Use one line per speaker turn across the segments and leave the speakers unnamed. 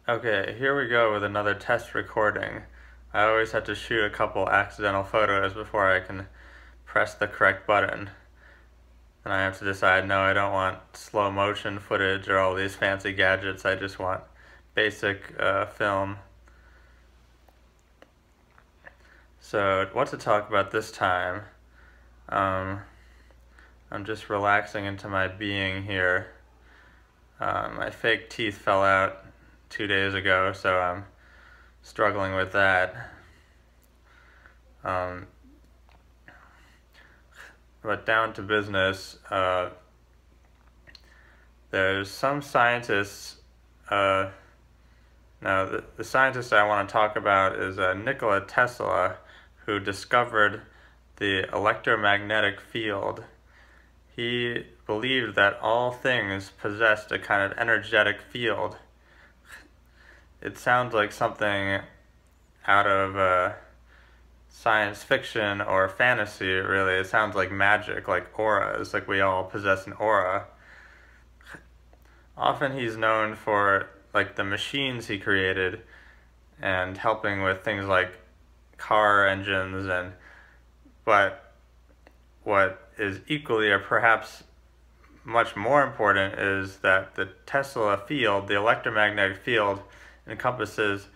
Okay, here we go with another test recording. I always have to shoot a couple accidental photos before I can press the correct button. And I have to decide, no, I don't want slow motion footage or all these fancy gadgets. I just want basic film. So what to talk about this time? I'm just relaxing into my being here. My fake teeth fell out 2 days ago, so I'm struggling with that. But down to business, there's some scientists, now the scientist I want to talk about is Nikola Tesla, who discovered the electromagnetic field. He believed that all things possessed a kind of energetic field. It sounds like something out of science fiction or fantasy, really. It sounds like magic, like auras, like we all possess an aura. Often he's known for like the machines he created and helping with things like car engines, but what is equally or perhaps much more important is that the Tesla field, the electromagnetic field, encompasses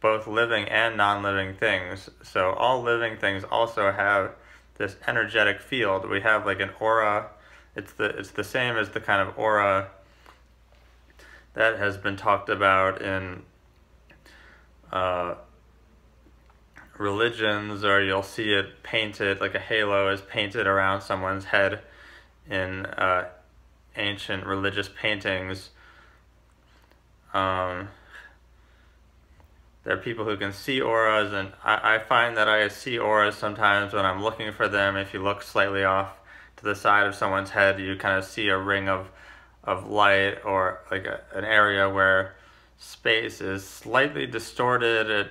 both living and non-living things. So all living things also have this energetic field. We have like an aura. It's the same as the kind of aura that has been talked about in religions, or you'll see it painted, like a halo is painted around someone's head in ancient religious paintings. There are people who can see auras, and I find that I see auras sometimes when I'm looking for them. If you look slightly off to the side of someone's head, you kind of see a ring of light, or like an area where space is slightly distorted,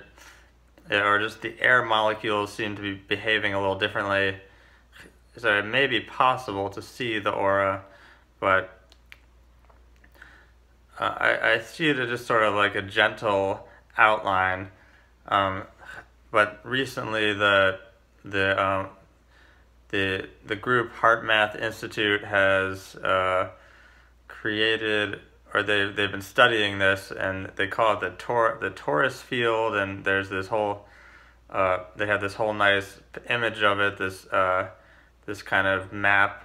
or just the air molecules seem to be behaving a little differently. So it may be possible to see the aura, but I see it as just sort of like a gentle outline. But recently the group Heart Math Institute has created, or they've been studying this, and they call it the torus field, and there's this whole they have this whole nice image of it, this kind of map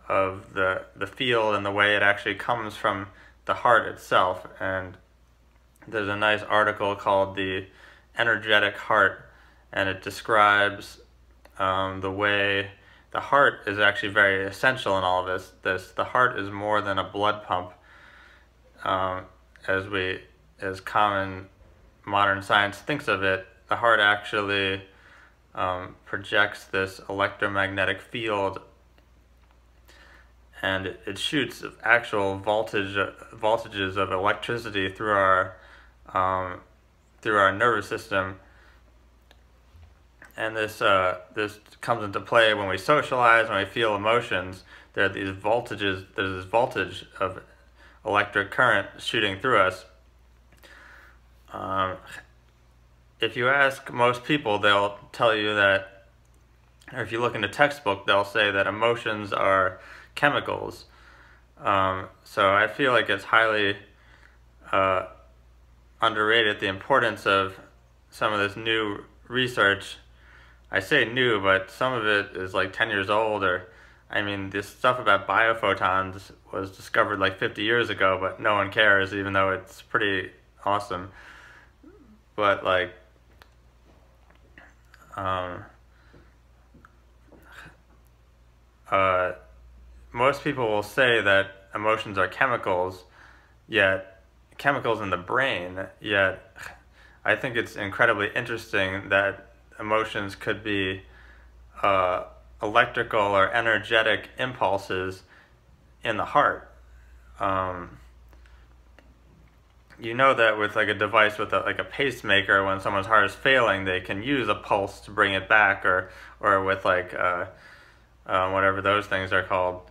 of the field and the way it actually comes from the heart itself. And there's a nice article called The Energetic Heart, and it describes the way the heart is actually very essential in all of this. The heart is more than a blood pump, as common modern science thinks of it. The heart actually projects this electromagnetic field, and it shoots actual voltages of electricity through our nervous system. And this comes into play when we socialize, when we feel emotions. There's this voltage of electric current shooting through us. If you ask most people, they'll tell you that, or if you look in a textbook, they'll say that emotions are chemicals. So I feel like it's highly underrated, the importance of some of this new research. I say new, but some of it is like 10 years old, or I mean, this stuff about biophotons was discovered like 50 years ago, but no one cares, even though it's pretty awesome. But like, most people will say that emotions are chemicals, chemicals in the brain, yet I think it's incredibly interesting that emotions could be electrical or energetic impulses in the heart. You know that with like a device with like a pacemaker, when someone's heart is failing, they can use a pulse to bring it back, or with like whatever those things are called,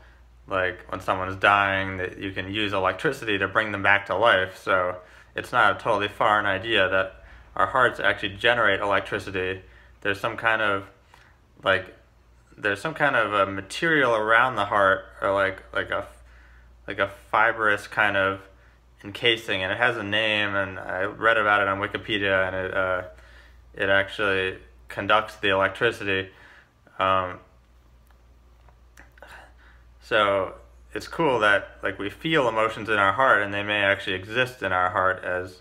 like when someone's dying, that you can use electricity to bring them back to life. So it's not a totally foreign idea that our hearts actually generate electricity. There's some kind of like a material around the heart, or like a fibrous kind of encasing, and it has a name, and I read about it on Wikipedia, and it actually conducts the electricity. So it's cool that like we feel emotions in our heart, and they may actually exist in our heart as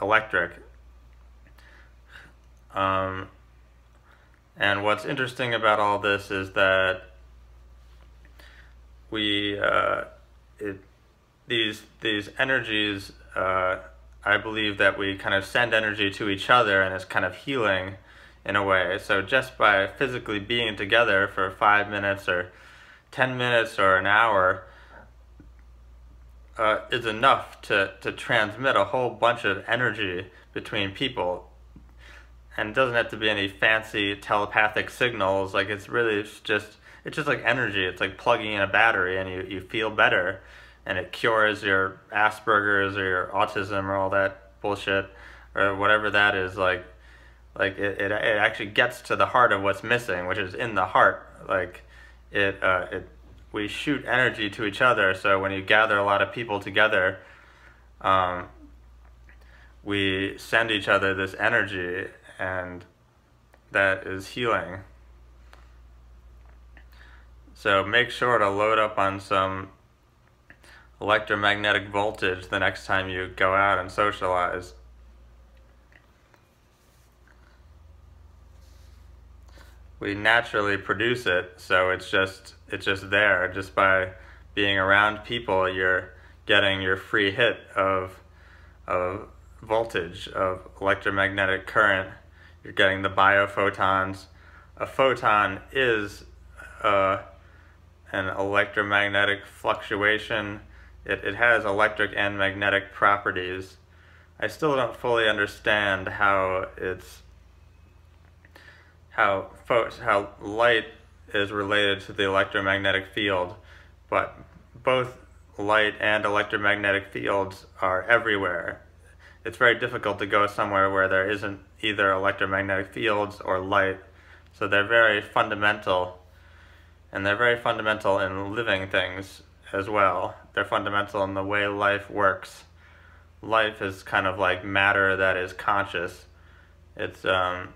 electric. And what's interesting about all this is that we these energies, I believe that we kind of send energy to each other, and it's kind of healing in a way. So just by physically being together for 5 minutes or 10 minutes or an hour is enough to transmit a whole bunch of energy between people. And it doesn't have to be any fancy telepathic signals. Like it's just like energy. It's like plugging in a battery, and you feel better, and it cures your Asperger's or your autism or all that bullshit or whatever that is. Like it actually gets to the heart of what's missing, which is in the heart. Like we shoot energy to each other. So when you gather a lot of people together, we send each other this energy, and that is healing. So make sure to load up on some electromagnetic voltage the next time you go out and socialize. We naturally produce it, so it's just there. Just by being around people, you're getting your free hit of voltage, of electromagnetic current. You're getting the biophotons. A photon is an electromagnetic fluctuation. It has electric and magnetic properties. I still don't fully understand how light is related to the electromagnetic field, but both light and electromagnetic fields are everywhere. It's very difficult to go somewhere where there isn't either electromagnetic fields or light. So they're very fundamental, and they're very fundamental in living things as well. They're fundamental in the way life works. Life is kind of like matter that is conscious. It's I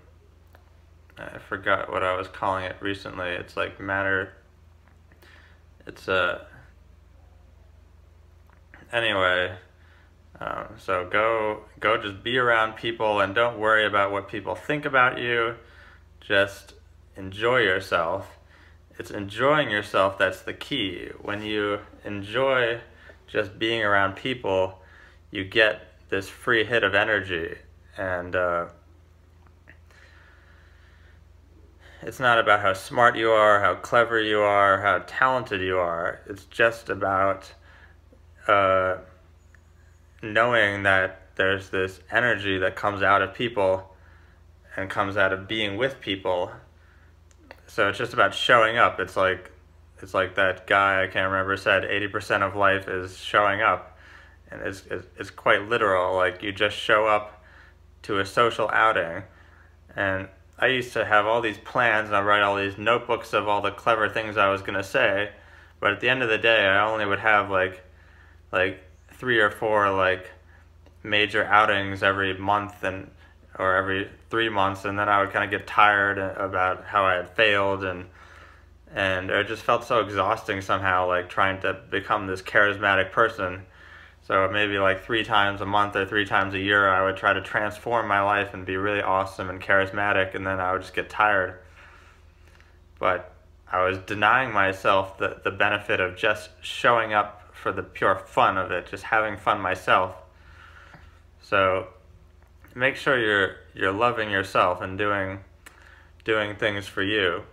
forgot what I was calling it recently. It's like matter. It's anyway. So go just be around people, and don't worry about what people think about you. Just enjoy yourself. It's enjoying yourself that's the key. When you enjoy just being around people, you get this free hit of energy. And it's not about how smart you are, how clever you are, how talented you are. It's just about knowing that there's this energy that comes out of people and comes out of being with people. So it's just about showing up. It's like that guy, I can't remember, said 80% of life is showing up. And it's quite literal. Like you just show up to a social outing. And I used to have all these plans, and I write all these notebooks of all the clever things I was going to say. But at the end of the day, I only would have like 3 or 4 like major outings every month or every 3 months, and then I would kind of get tired about how I had failed, and it just felt so exhausting somehow, like trying to become this charismatic person. So maybe like 3 times a month or 3 times a year, I would try to transform my life and be really awesome and charismatic, and then I would just get tired. But I was denying myself the benefit of just showing up for the pure fun of it, just having fun myself. So make sure you're loving yourself and doing things for you.